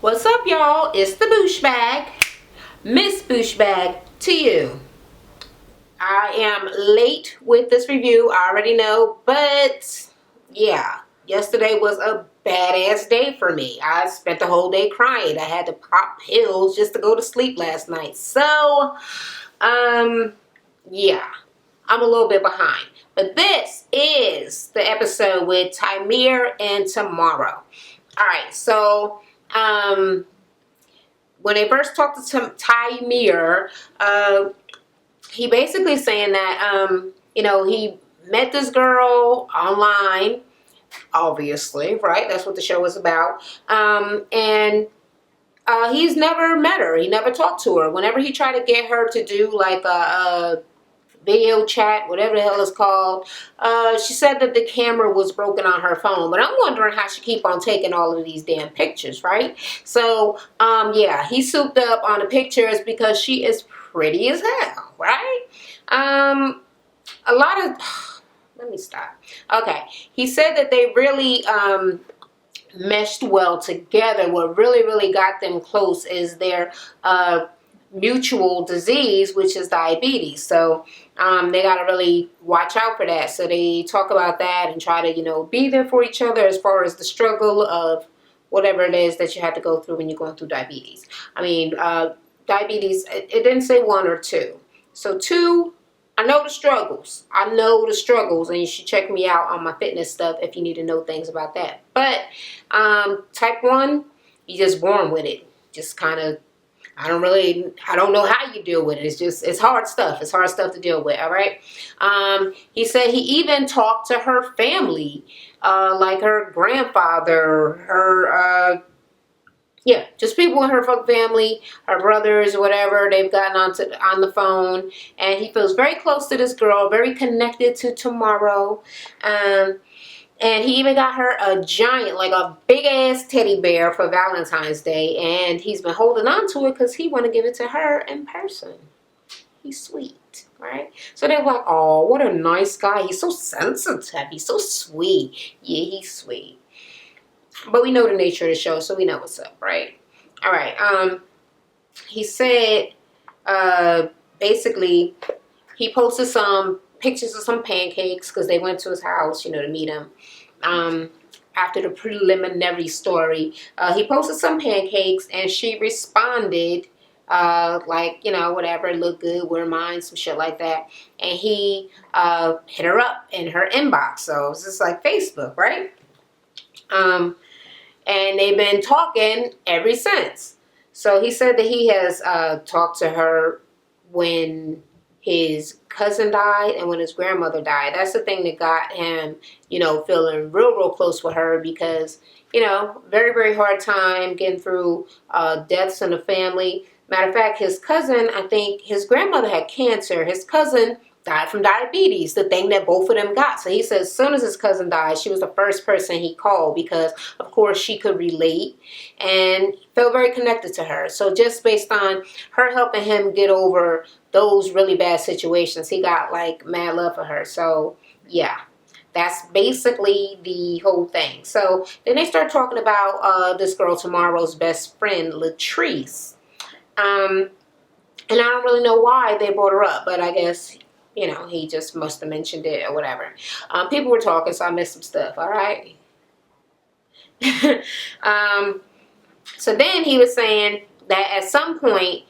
What's up, y'all? It's the Boosh Bag. Miss Boosh Bag to you. I am late with this review, I already know, but yeah, yesterday was a badass day for me. I spent the whole day crying. I had to pop pills just to go to sleep last night. So, yeah, I'm a little bit behind. But this is the episode with Tyreme and Tomorrow. Alright, so, when they first talked to Tyreme, he basically saying that, he met this girl online, obviously, right? That's what the show was about. And he's never met her. He never talked to her. Whenever he tried to get her to do like a video chat, whatever the hell it's called, she said that the camera was broken on her phone. But I'm wondering how she keep on taking all of these damn pictures, right? So, yeah, he souped up on the pictures because she is pretty as hell, right? A lot of... Let me stop. Okay. He said that they really meshed well together. What really, really got them close is their mutual disease, which is diabetes. So they got to really watch out for that. So they talk about that and try to, be there for each other as far as the struggle of whatever it is that you have to go through when you're going through diabetes. I mean, diabetes, it didn't say 1 or 2. So 2, I know the struggles. I know the struggles, and you should check me out on my fitness stuff if you need to know things about that. But type 1, you're just born with it. Just kind of, I don't know how you deal with it. It's hard stuff. It's hard stuff to deal with, all right? He said he even talked to her family, like her grandfather, her, yeah, just people in her family, her brothers, whatever. They've gotten on the phone, and he feels very close to this girl, very connected to Tomorrow. And he even got her a giant, like a big-ass teddy bear for Valentine's Day. And he's been holding on to it because he want to give it to her in person. He's sweet, right? So they're like, oh, what a nice guy. He's so sensitive. He's so sweet. Yeah, he's sweet. But we know the nature of the show, so we know what's up, right? All right. He said, basically, he posted some pictures of some pancakes because they went to his house, to meet him. After the preliminary story, he posted some pancakes, and she responded, like, whatever, look good, wear mine, some shit like that. And he hit her up in her inbox. So it's just like Facebook, right? And they've been talking ever since. So he said that he has talked to her when his cousin died and when his grandmother died. That's the thing that got him, feeling real, real close with her because, very, very hard time getting through deaths in the family. Matter of fact, his cousin, I think his grandmother had cancer. His cousin died from diabetes, the thing that both of them got. So he says as soon as his cousin died, she was the first person he called because, of course, she could relate and felt very connected to her. So just based on her helping him get over those really bad situations, he got like mad love for her. So yeah, that's basically the whole thing. So then they start talking about this girl Tomorrow's best friend, Latrease. And I don't really know why they brought her up, but I guess he just must have mentioned it or whatever. People were talking, so I missed some stuff, all right? So then he was saying that at some point,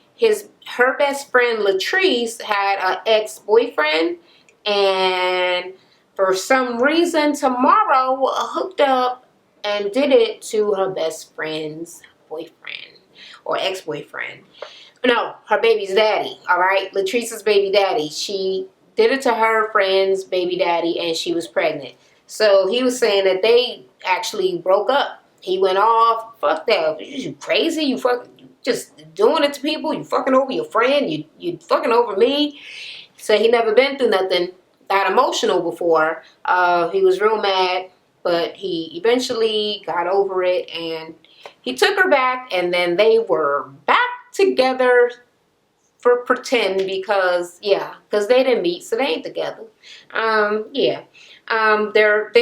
her best friend Latrease had an ex-boyfriend, and for some reason, Tomorrow hooked up and did it to her best friend's boyfriend or ex-boyfriend. No, her baby's daddy, all right? Latrease's baby daddy. She did it to her friend's baby daddy, and she was pregnant. So he was saying that they actually broke up. He went off, fuck that. You crazy? You just doing it to people? You fucking over your friend? You fucking over me? So he never been through nothing that emotional before. He was real mad, but he eventually got over it, and he took her back, and then they were back together for pretend because they didn't meet, so they ain't together. They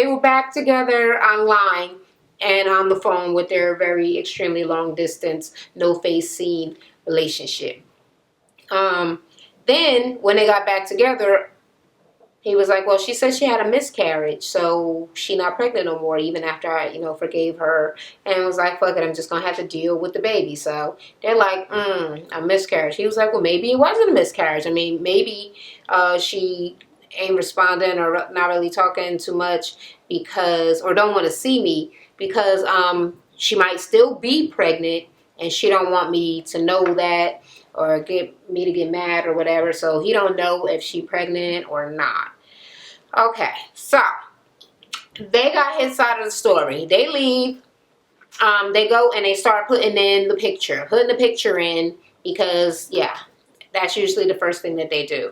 were back together online, and on the phone with their very extremely long distance, no face seen relationship. Then when they got back together, he was like, well, she said she had a miscarriage, so she not pregnant no more, even after I, forgave her. And was like, fuck it, I'm just going to have to deal with the baby. So they're like, a miscarriage. He was like, well, maybe it wasn't a miscarriage. I mean, maybe she ain't responding or not really talking too much because, or don't want to see me because she might still be pregnant and she don't want me to know that or get me to get mad or whatever. So he don't know if she pregnant or not. Okay, so they got his side of the story. They leave. They go and they start putting in the picture, in because, yeah, that's usually the first thing that they do.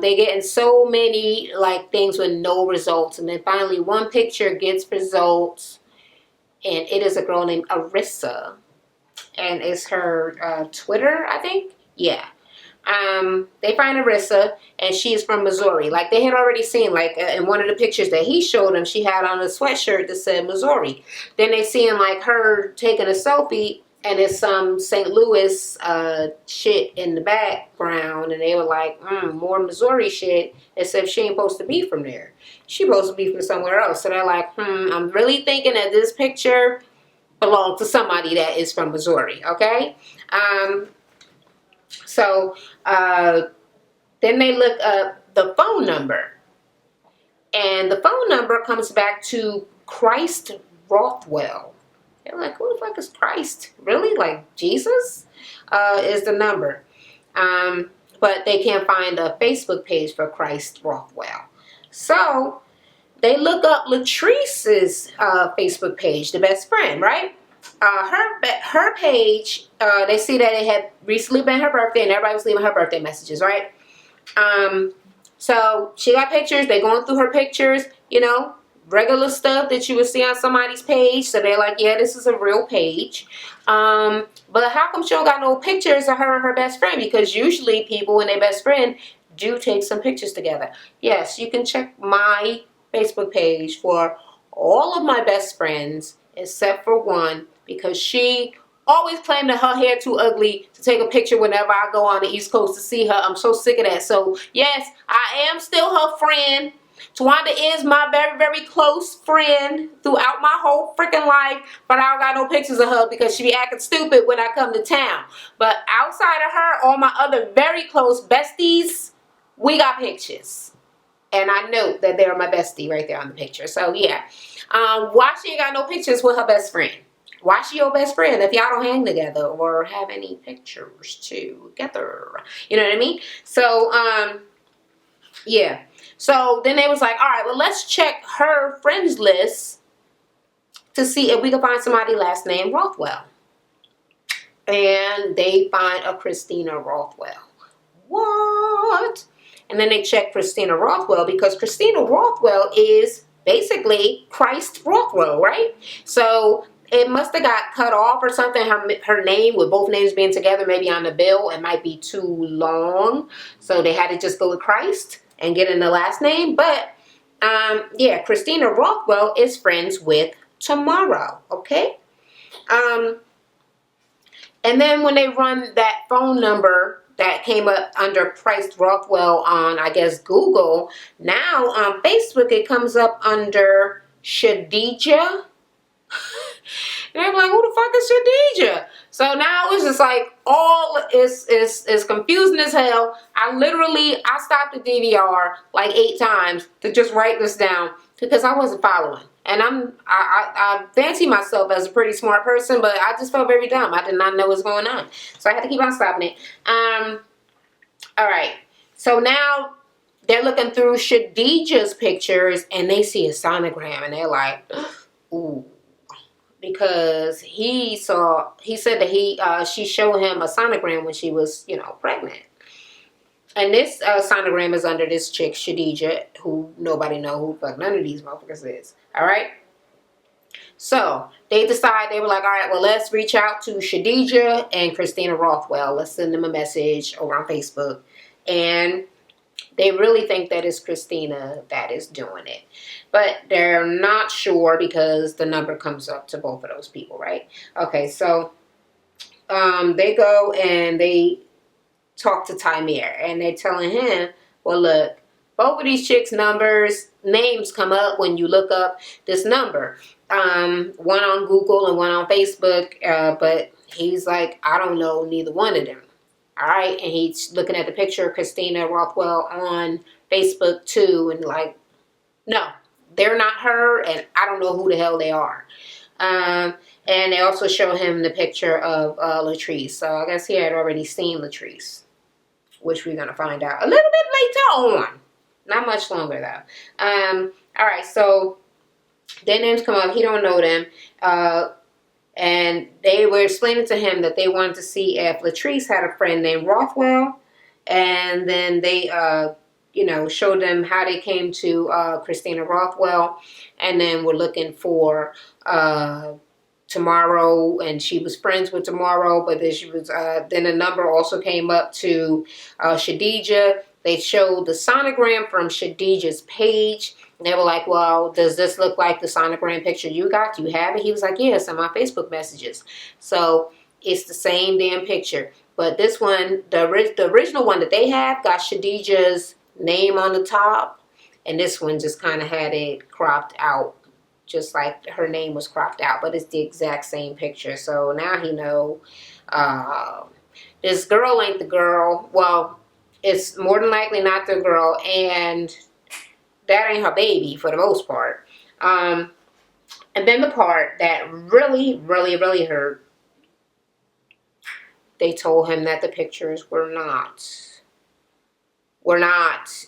They get in so many like things with no results, and then finally one picture gets results, and it is a girl named Arissa, and it's her Twitter, I think. Yeah. They find Arissa, and she's from Missouri. Like they had already seen, like in one of the pictures that he showed them, she had on a sweatshirt that said Missouri. Then they seen like her taking a selfie, and it's some St. Louis shit in the background, and they were like, more Missouri shit, except she ain't supposed to be from there. She supposed to be from somewhere else. So they're like, I'm really thinking that this picture belonged to somebody that is from Missouri, okay? So then they look up the phone number, and the phone number comes back to Christ Rothwell. They're like, who the fuck is Christ? Really? Like Jesus is the number. But they can't find a Facebook page for Christ Rothwell. So they look up Latrease's Facebook page, the best friend, right? Her page, they see that it had recently been her birthday, and everybody was leaving her birthday messages, right? So she got pictures. They going through her pictures, regular stuff that you would see on somebody's page. So they're like, yeah, this is a real page. But how come she don't got no pictures of her and her best friend? Because usually people and their best friend do take some pictures together. Yes, you can check my Facebook page for all of my best friends except for one, because she always claimed that her hair too ugly to take a picture whenever I go on the East Coast to see her. I'm so sick of that. So yes, I am still her friend. Tawanda is my very, very close friend throughout my whole freaking life, but I don't got no pictures of her because she be acting stupid when I come to town. But outside of her, all my other very close besties, we got pictures. And I know that they're my bestie right there on the picture. So yeah, why she ain't got no pictures with her best friend? Why she your best friend if y'all don't hang together or have any pictures together? You know what I mean? So, yeah. So then they was like, all right, well, let's check her friends list to see if we can find somebody last name Rothwell. And they find a Christina Rothwell. What? And then they check Christina Rothwell because Christina Rothwell is basically Christ Rothwell, right? So it must have got cut off or something. Her name, with both names being together, maybe on the bill, it might be too long. So they had to just go with Christ and get in the last name. But yeah, Christina Rothwell is friends with Tomorrow, okay? And then when they run that phone number that came up under Christ Rothwell on, I guess, Google, now on Facebook it comes up under Shadija. And they're like, who the fuck is Shadija? So now it's just like all is confusing as hell. I stopped the DVR like 8 times to just write this down because I wasn't following. And I fancy myself as a pretty smart person, but I just felt very dumb. I did not know what was going on. So I had to keep on stopping it. All right. So now they're looking through Shadija's pictures and they see a sonogram and they're like, ooh. Because he said that she showed him a sonogram when she was, pregnant. And this sonogram is under this chick, Shadija, who nobody know who the fuck none of these motherfuckers is. All right? So they were like, all right, well, let's reach out to Shadija and Christina Rothwell. Let's send them a message over on Facebook. And They really think that it's Christina that is doing it. But they're not sure because the number comes up to both of those people, right? Okay, so they go and they talk to Tyreme, and they're telling him, well, look, both of these chicks' names come up when you look up this number. One on Google and one on Facebook, but he's like, I don't know neither one of them. All right, and he's looking at the picture of Christina Rothwell on Facebook too, and like, no, they're not her, and I don't know who the hell they are. And they also show him the picture of Latrease. So I guess he had already seen Latrease, which we're gonna find out a little bit later on. Not much longer though. All right, so their names come up. He don't know them. And they were explaining to him that they wanted to see if Latrease had a friend named Rothwell. And then they, showed them how they came to Christina Rothwell. And then we're looking for Tomorrow, and she was friends with Tomorrow, but then she was then a number also came up to Shadija. They showed the sonogram from Shadija's page. And they were like, well, does this look like the sonogram picture you got? Do you have it? He was like, yes, in my Facebook messages. So it's the same damn picture. But this one, the original one that they have, got Shadija's name on the top. And this one just kind of had it cropped out, just like her name was cropped out. But it's the exact same picture. So now he know this girl ain't the girl. Well, it's more than likely not the girl. And that ain't her baby for the most part. And then the part that really, really, really hurt, they told him that the pictures were not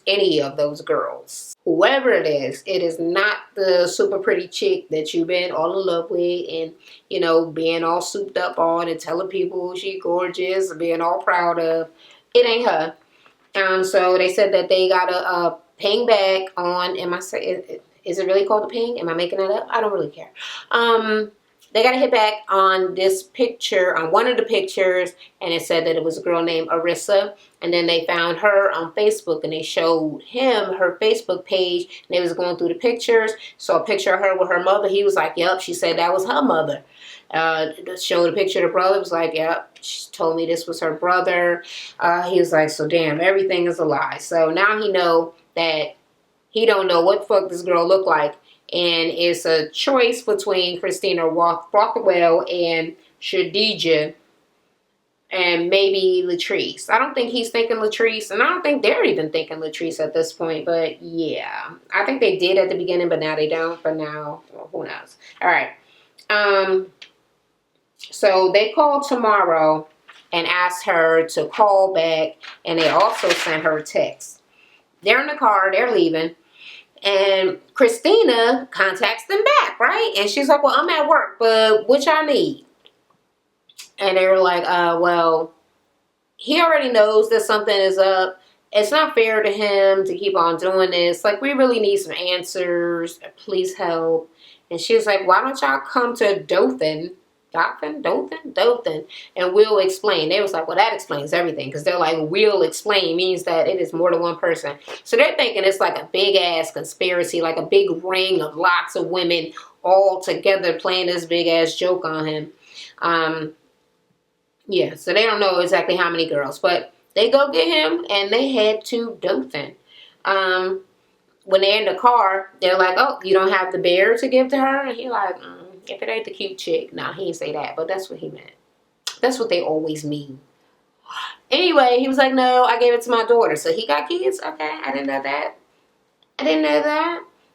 any of those girls. Whoever it is not the super pretty chick that you've been all in love with and, being all souped up on and telling people she gorgeous and being all proud of. It ain't her. So they said that they got a ping back on, is it really called a ping? Am I making that up? I don't really care. They got a hit back on this picture, on one of the pictures, and it said that it was a girl named Arissa. And then they found her on Facebook, and they showed him her Facebook page, and they was going through the pictures, saw a picture of her with her mother. He was like, yep, she said that was her mother. Showed a picture of the brother, was like, yep, she told me this was her brother. He was like, so damn, everything is a lie. So now he know that he don't know what the fuck this girl look like. And it's a choice between Christina Rothwell and Shadija and maybe Latrease. I don't think he's thinking Latrease, and I don't think they're even thinking Latrease at this point. But yeah, I think they did at the beginning, but now they don't. But now, well, who knows? All right. So they called Tomorrow and asked her to call back, and they also sent her a text. They're in the car, they're leaving. And Christina contacts them back, right? And she's like, well, I'm at work, but what y'all need? And they were like, well, he already knows that something is up. It's not fair to him to keep on doing this. Like, we really need some answers. Please help. And she was like, why don't y'all come to Dothan, and we'll explain. They was like, well, that explains everything, because they're like, we'll explain means that it is more than one person. So they're thinking it's like a big ass conspiracy, like a big ring of lots of women all together playing this big ass joke on him. Yeah, so they don't know exactly how many girls, but they go get him and they head to Dothan. When they're in the car, they're like, oh, you don't have the bear to give to her? And he like, if it ain't the cute chick. No, he didn't say that, but that's what he meant. That's what they always mean. Anyway, he was like, no, I gave it to my daughter. So he got kids? Okay, I didn't know that.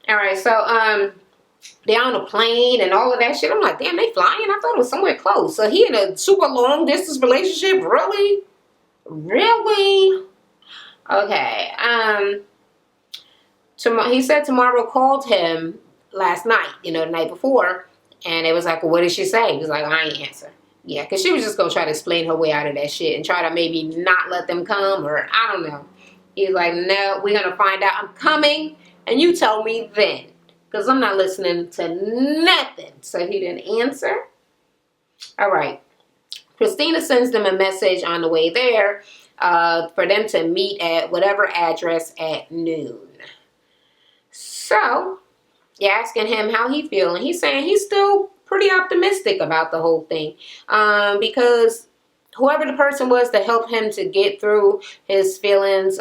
All right, so they're on a plane and all of that shit. I'm like, damn, they flying? I thought it was somewhere close. So he in a super long distance relationship? Really? Really? Okay. He said Tomorrow called him last night, the night before. And it was like, well, what did she say? He was like, I ain't answer. Yeah, because she was just going to try to explain her way out of that shit and try to maybe not let them come, or I don't know. He's like, no, we're going to find out. I'm coming, and you tell me then, because I'm not listening to nothing. So he didn't answer. All right. Christina sends them a message on the way there for them to meet at whatever address at noon. So you're asking him how he feeling. He's saying he's still pretty optimistic about the whole thing, because whoever the person was to help him to get through his feelings,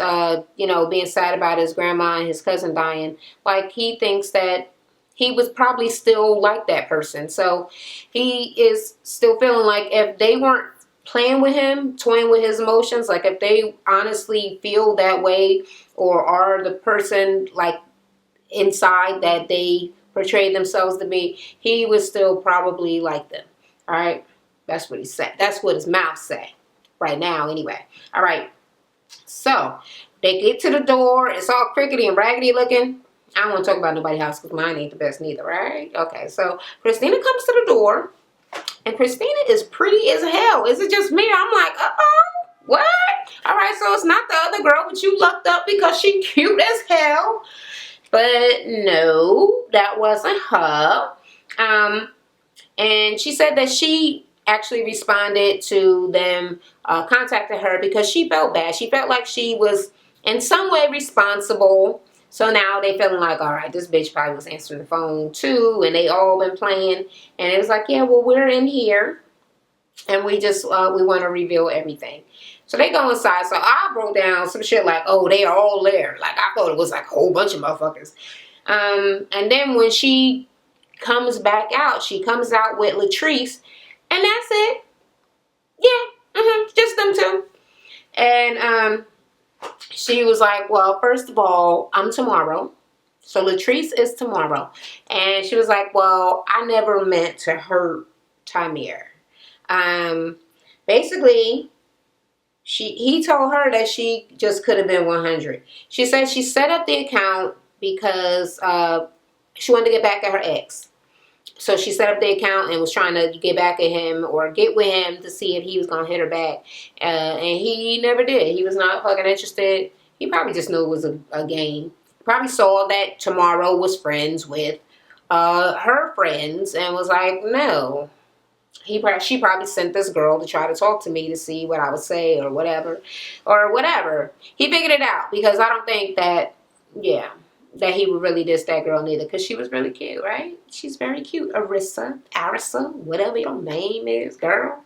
being sad about his grandma and his cousin dying, like he thinks that he was probably still like that person. So he is still feeling like if they weren't playing with him, toying with his emotions, like if they honestly feel that way or are the person like inside that they portrayed themselves to be, he would still probably like them. All right. That's what he said. That's what his mouth said right now anyway. All right. So they get to the door. It's all crickety and raggedy looking. I don't want to talk about nobody's house because mine ain't the best neither, right? Okay. So Christina comes to the door and Christina is pretty as hell. Is it just me? I'm like, uh-oh. What? All right. So it's not the other girl, but you lucked up because she cute as hell. But no, that wasn't her. And she said that she actually responded to them contacting her because she felt bad. She felt like she was in some way responsible. So now they feeling like, all right, this bitch probably was answering the phone too. And they all been playing. And it was like, yeah, well, we're in here. And we just, we want to reveal everything. So they go inside. So I wrote down some shit like, oh, they are all there. Like, I thought it was like a whole bunch of motherfuckers. And then when she comes back out, she comes out with Latrease. And that's it. Yeah, just them two. And she was like, well, first of all, I'm tomorrow. So Latrease is tomorrow. And she was like, well, I never meant to hurt Tyreme. Basically, he told her that she just could have been 100. She said she set up the account because she wanted to get back at her ex. So she set up the account and was trying to get back at him or get with him to see if he was going to hit her back. And he never did. He was not fucking interested. He probably just knew it was a game. Probably saw that Tomorrow was friends with her friends and was like, no. She probably sent this girl to try to talk to me to see what I would say or whatever. He figured it out because I don't think that, that he would really diss that girl neither because she was really cute, right? She's very cute. Arissa, whatever your name is, girl.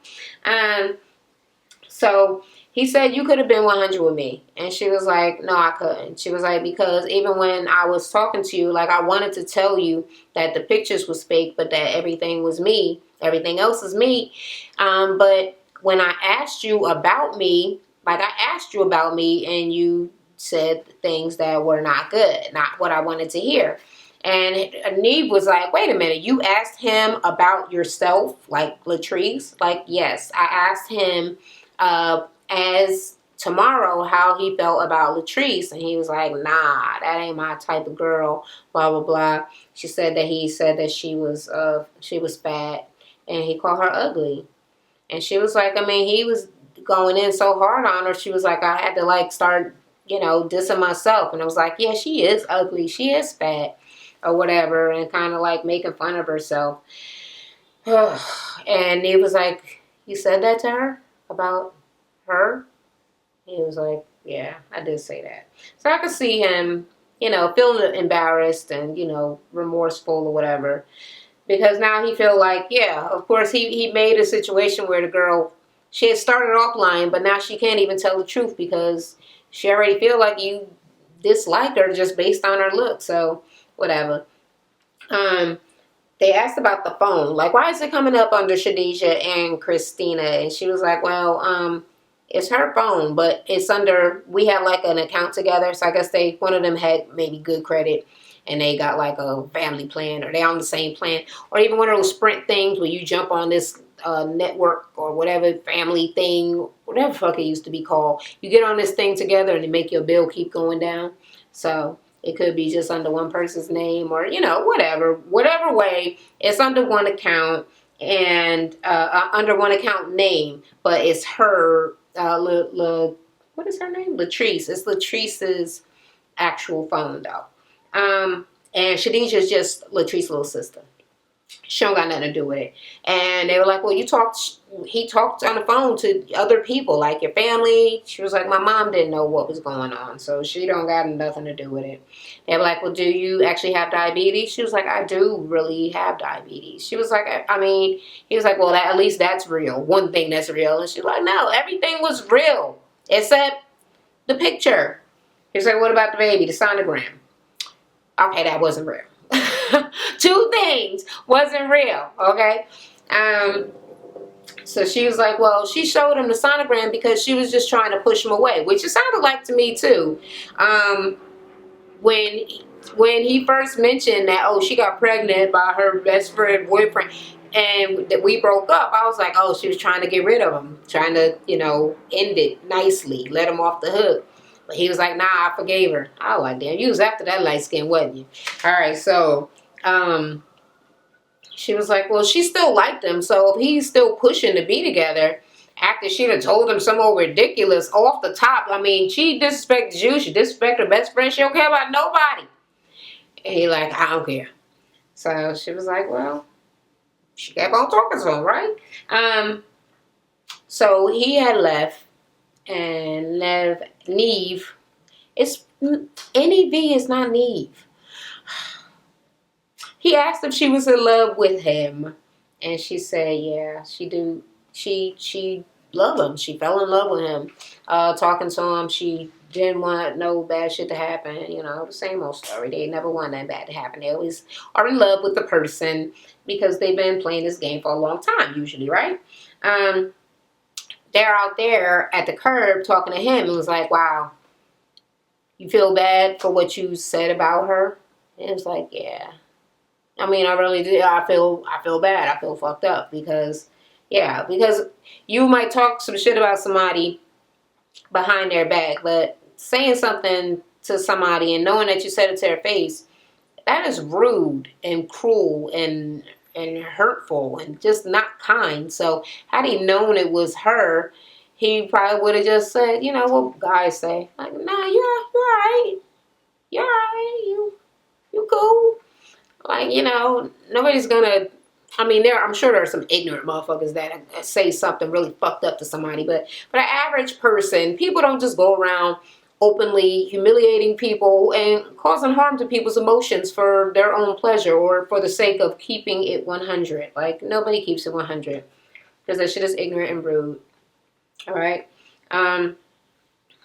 So he said, you could have been 100 with me. And she was like, no, I couldn't. She was like, because even when I was talking to you, like I wanted to tell you that the pictures was fake, but that everything was me. Everything else is me. But when I asked you about me, and you said things that were not good, not what I wanted to hear. And Neve was like, wait a minute, you asked him about yourself, like Latrease? Like, yes, I asked him as Tomorrow how he felt about Latrease, and he was like, nah, that ain't my type of girl, blah, blah, blah. He said that she was fat, and he called her ugly. And she was like, I mean, he was going in so hard on her, she was like, I had to like start dissing myself. And I was like, yeah, she is ugly. She is fat or whatever. And kind of like making fun of herself. And he was like, you said that to her about her? He was like, yeah, I did say that. So I could see him, feeling embarrassed and, remorseful or whatever. Because now he feel like, yeah, of course he made a situation where the girl, she had started off lying, but now she can't even tell the truth because she already feel like you dislike her just based on her look. So, whatever. They asked about the phone. Like, why is it coming up under Shadisha and Christina? And she was like, well, it's her phone, but it's under, we have like an account together. So I guess one of them had maybe good credit and they got like a family plan or they on the same plan. Or even one of those Sprint things where you jump on this network or whatever family thing, whatever the fuck it used to be called. You get on this thing together and they make your bill keep going down. So it could be just under one person's name or, whatever way. It's under one account and under one account name, but it's her, what is her name? Latrease. It's Latrease's actual phone though. And Shadisha is just Latrease's little sister. She don't got nothing to do with it. And they were like, well, he talked on the phone to other people, like your family. She was like, my mom didn't know what was going on, so she don't got nothing to do with it. They were like, well, do you actually have diabetes? She was like, I do really have diabetes. She was like, I mean, he was like, well, at least that's real. One thing that's real. And she's like, no, everything was real except the picture. He's like, what about the baby, the sonogram? Okay, that wasn't real. Two things wasn't real, okay? So she was like, well, she showed him the sonogram because she was just trying to push him away, which it sounded like to me too. When he first mentioned that, oh, she got pregnant by her best friend boyfriend and that we broke up, I was like, oh, she was trying to get rid of him, trying to, end it nicely, let him off the hook. But he was like, nah, I forgave her. I was like, damn, you was after that light skin, wasn't you? All right, so she was like, well, she still liked him, so if he's still pushing to be together, after she done told him some old ridiculous off the top, I mean, she disrespected you, she disrespected her best friend, she don't care about nobody. And he like, I don't care. So she was like, well, she kept on talking to him, right? So he had left and left Neve. It's N-E-V is not Neve. He asked if she was in love with him, and she said, yeah, she do. She loved him. She fell in love with him. Talking to him, she didn't want no bad shit to happen. The same old story. They never want that bad to happen. They always are in love with the person because they've been playing this game for a long time, usually, right? They're out there at the curb talking to him and was like, wow, you feel bad for what you said about her? And it was like, yeah. I mean, I really do. I feel bad. I feel fucked up because you might talk some shit about somebody behind their back, but saying something to somebody and knowing that you said it to their face, that is rude and cruel and hurtful and just not kind. So had he known it was her, he probably would have just said, what guys say, like, nah, you're all right. You're all right. You cool. Like, nobody's gonna, I'm sure there are some ignorant motherfuckers that say something really fucked up to somebody, but for the average person, people don't just go around openly humiliating people and causing harm to people's emotions for their own pleasure or for the sake of keeping it 100. Like, nobody keeps it 100 because that shit is ignorant and rude. All right.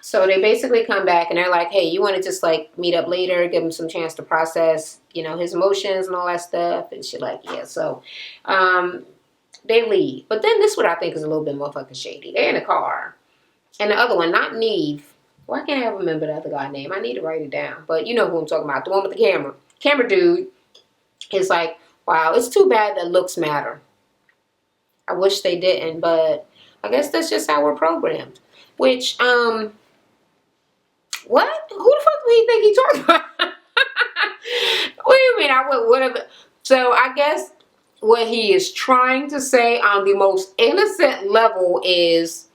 So they basically come back and they're like, hey, you want to just like meet up later, give him some chance to process, his emotions and all that stuff. And she's like, yeah. So they leave. But then this is what I think is a little bit more fucking shady. They're in a car. And the other one, not Neve. Why can't I remember the other guy's name? I need to write it down. But you know who I'm talking about. The one with the camera. Camera dude is like, wow, it's too bad that looks matter. I wish they didn't. But I guess that's just how we're programmed. Which, what? Who the fuck do you think he talking about? What do you mean? I would have. So I guess what he is trying to say on the most innocent level is,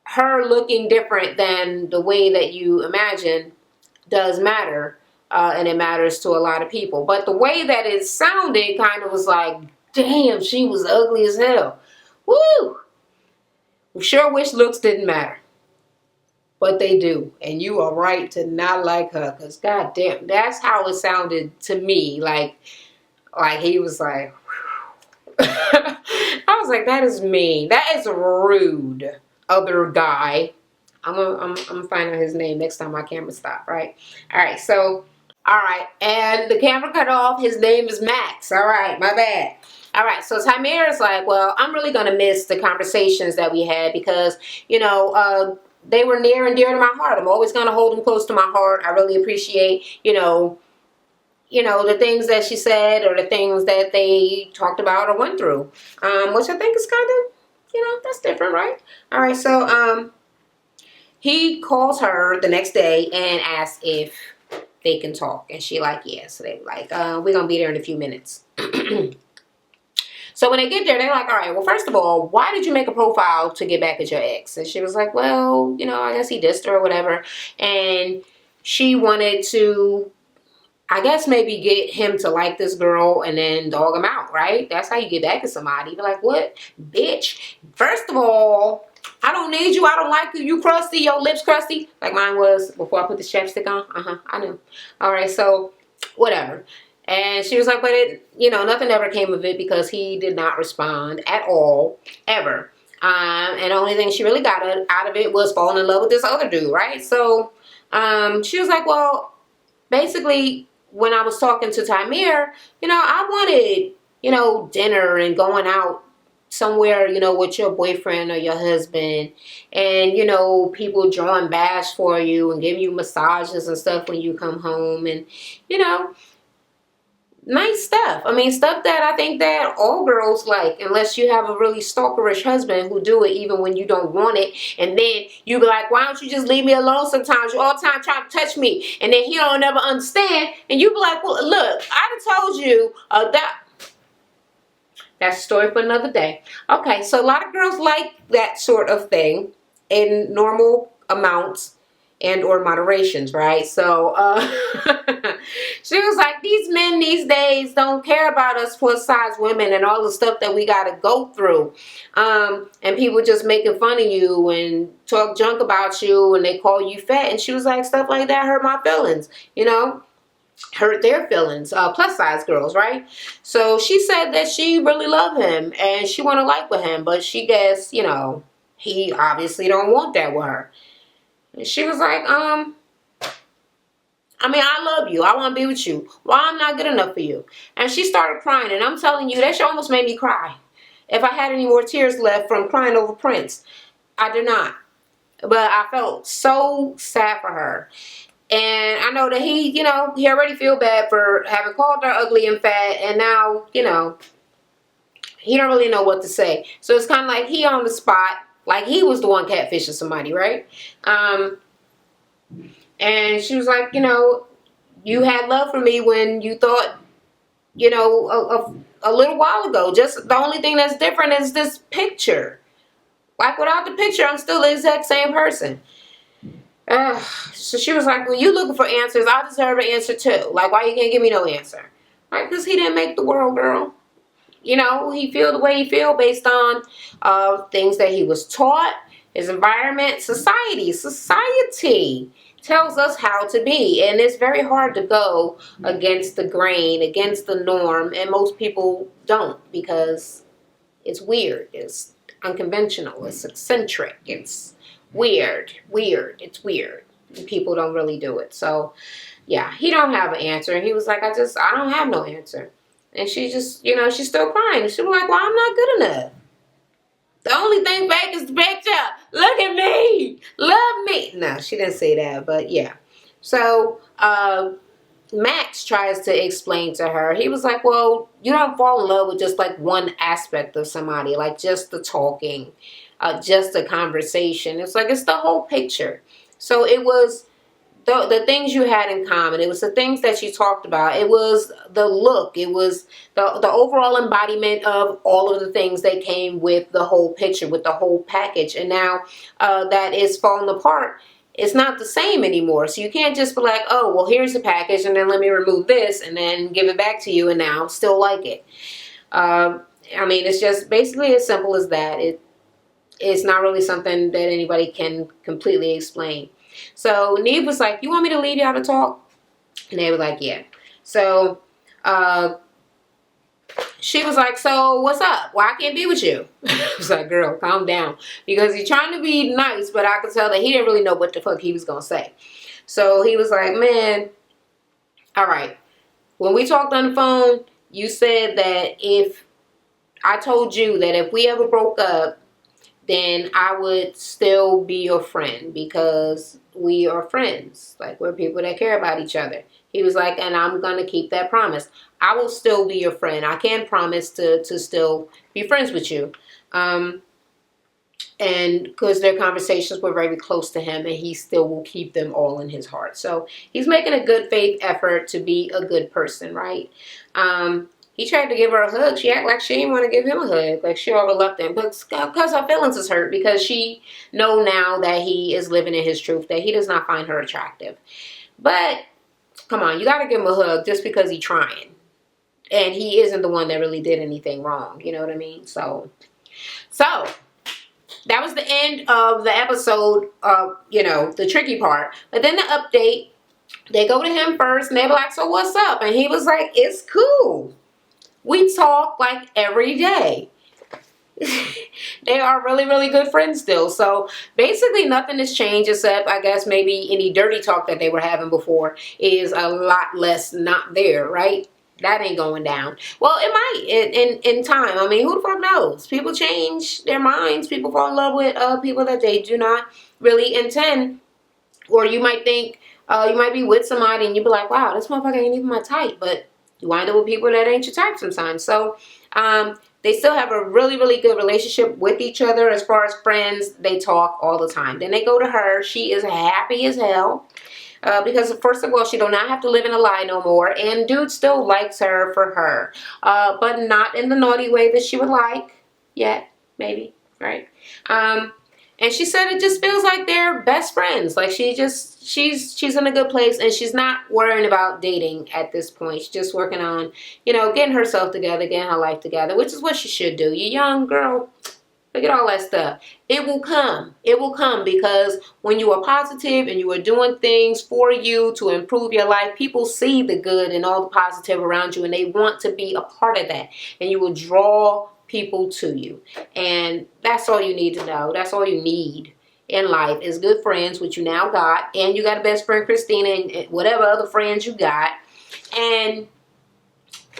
her looking different than the way that you imagine does matter. And it matters to a lot of people. But the way that it sounded kind of was like, damn, she was ugly as hell. Woo! Sure wish looks didn't matter. But they do. And you are right to not like her. Because goddamn, that's how it sounded to me. Like he was like, I was like, that is mean. That is rude. Other guy. I'm gonna find out his name next time my camera stops, right? All right, so, all right. And the camera cut off. His name is Max. All right, my bad. All right, so Tyreme is like, well, I'm really going to miss the conversations that we had because, they were near and dear to my heart. I'm always going to hold them close to my heart. I really appreciate, the things that she said or the things that they talked about or went through, which I think is kind of, that's different, right? All right, so he calls her the next day and asks if they can talk. And she like, yeah. So they like, we're going to be there in a few minutes. So when they get there, they're like, all right, well, first of all, why did you make a profile to get back at your ex? And she was like, well, I guess he dissed her or whatever. And she wanted to I guess maybe get him to like this girl and then dog him out, right? That's how you get back at somebody. Be like, what? Bitch. First of all, I don't need you. I don't like you. You crusty. Your lips crusty. Like mine was before I put the chapstick on. I knew. All right, so whatever. And she was like, but it, nothing ever came of it because he did not respond at all, ever. And the only thing she really got out of it was falling in love with this other dude, right? So she was like, well, basically, when I was talking to Tyreme, I wanted, dinner and going out somewhere, with your boyfriend or your husband, and, people drawing bags for you and giving you massages and stuff when you come home, and, nice stuff. I mean, stuff that I think that all girls like, unless you have a really stalkerish husband who do it even when you don't want it. And then you be like, why don't you just leave me alone sometimes? You all the time trying to touch me. And then he don't never understand. And you be like, well, look, I done told you that's a story for another day. Okay, so a lot of girls like that sort of thing in normal amounts and or moderations, right? So she was like, these men these days don't care about us plus size women and all the stuff that we got to go through, and people just making fun of you and talk junk about you and they call you fat. And she was like, stuff like that hurt my feelings, hurt their feelings, plus size girls, right? So she said that she really loved him and she want to like with him, but she guess, he obviously don't want that with her. And she was like, I mean, I love you. I want to be with you. Why I'm not good enough for you? And she started crying. And I'm telling you, that shit almost made me cry. If I had any more tears left from crying over Prince, I do not. But I felt so sad for her. And I know that he, he already feel bad for having called her ugly and fat. And now, he don't really know what to say. So it's kind of like he on the spot. Like he was the one catfishing somebody, right? And she was like, you had love for me when you thought, a little while ago. Just the only thing that's different is this picture. Like without the picture, I'm still the exact same person. So she was like, well, you looking for answers. I deserve an answer too. Like, why you can't give me no answer? Right? Because he didn't make the world, girl. He feel the way he feel based on things that he was taught, his environment, society. Society tells us how to be. And it's very hard to go against the grain, against the norm. And most people don't because it's weird. It's unconventional. It's eccentric. It's weird. It's weird. And people don't really do it. So, yeah, he don't have an answer. And he was like, I don't have no answer. And she just, she's still crying. She was like, well, I'm not good enough. The only thing fake is the picture. Look at me. Love me. No, she didn't say that, but yeah. So, Max tries to explain to her. He was like, well, you don't fall in love with just like one aspect of somebody, like just the talking, just the conversation. It's like, it's the whole picture. So it was the things you had in common. It was the things that you talked about. It was the look. It was the overall embodiment of all of the things that came with the whole picture, with the whole package. And now that is falling apart, it's not the same anymore. So you can't just be like, oh, well, here's the package, and then let me remove this, and then give it back to you, and now still like it. I mean, it's just basically as simple as that. It's not really something that anybody can completely explain. So Neve was like, you want me to leave y'all to talk? And they were like, yeah. So she was like, so what's up? Why I can't be with you? I was like, girl, calm down. Because he's trying to be nice, but I could tell that he didn't really know what the fuck he was going to say. So he was like, man, all right. When we talked on the phone, you said that if I told you that if we ever broke up, then I would still be your friend because we are friends. Like, we're people that care about each other. He was like, and I'm going to keep that promise. I will still be your friend. I can promise to still be friends with you. And because their conversations were very close to him, and he still will keep them all in his heart. So he's making a good faith effort to be a good person, right? He tried to give her a hug. She acted like she didn't want to give him a hug. Like she all reluctant. Because her feelings is hurt. Because she know now that he is living in his truth. That he does not find her attractive. But Come on, you gotta give him a hug just because he's trying. And he isn't the one that really did anything wrong. You know what I mean? So that was the end of the episode of, the tricky part. But then the update, they go to him first and they were like, so what's up? And he was like, it's cool. We talk like every day. They are really, really good friends still. So basically nothing has changed except I guess maybe any dirty talk that they were having before is a lot less not there, right? That ain't going down. Well, it might in time. I mean, who the fuck knows? People change their minds. People fall in love with people that they do not really intend. Or you might think, you might be with somebody and you be like, wow, this motherfucker ain't even my type. But you wind up with people that ain't your type sometimes. So, they still have a really, really good relationship with each other as far as friends. They talk all the time. Then they go to her. She is happy as hell. Because first of all, she do not have to live in a lie no more. And dude still likes her for her. But not in the naughty way that she would like. Yet, maybe, right? And she said it just feels like they're best friends. Like she's in a good place and she's not worrying about dating at this point. She's just working on, getting herself together, getting her life together, which is what she should do. You're young, girl. Look at all that stuff. It will come. It will come because when you are positive and you are doing things for you to improve your life, people see the good and all the positive around you and they want to be a part of that. And you will draw people to you. And that's all you need to know. That's all you need in life is good friends, which you now got. And you got a best friend, Christina, and whatever other friends you got. And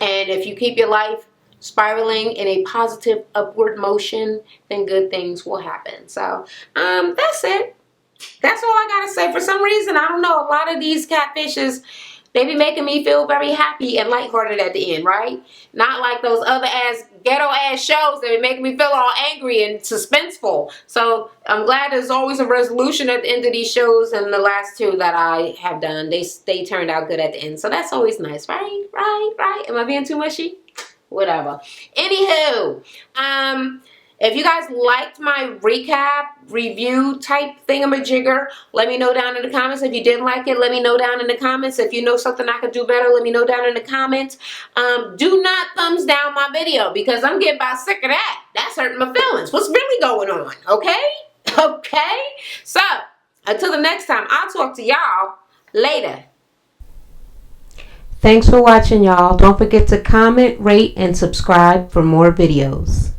if you keep your life spiraling in a positive upward motion, then good things will happen. So that's it. That's all I gotta say. For some reason, I don't know, a lot of these catfishes, they be making me feel very happy and lighthearted at the end, right? Not like those other ghetto ass shows that be making me feel all angry and suspenseful. So I'm glad there's always a resolution at the end of these shows, and the last two that I have done, they turned out good at the end. So that's always nice, right? Right? Am I being too mushy? Whatever. Anywho, if you guys liked my recap, review type thingamajigger, let me know down in the comments. If you didn't like it, let me know down in the comments. If you know something I could do better, let me know down in the comments. Do not thumbs down my video because I'm getting about sick of that. That's hurting my feelings. What's really going on? Okay? Okay? So, until the next time, I'll talk to y'all later. Thanks for watching, y'all. Don't forget to comment, rate, and subscribe for more videos.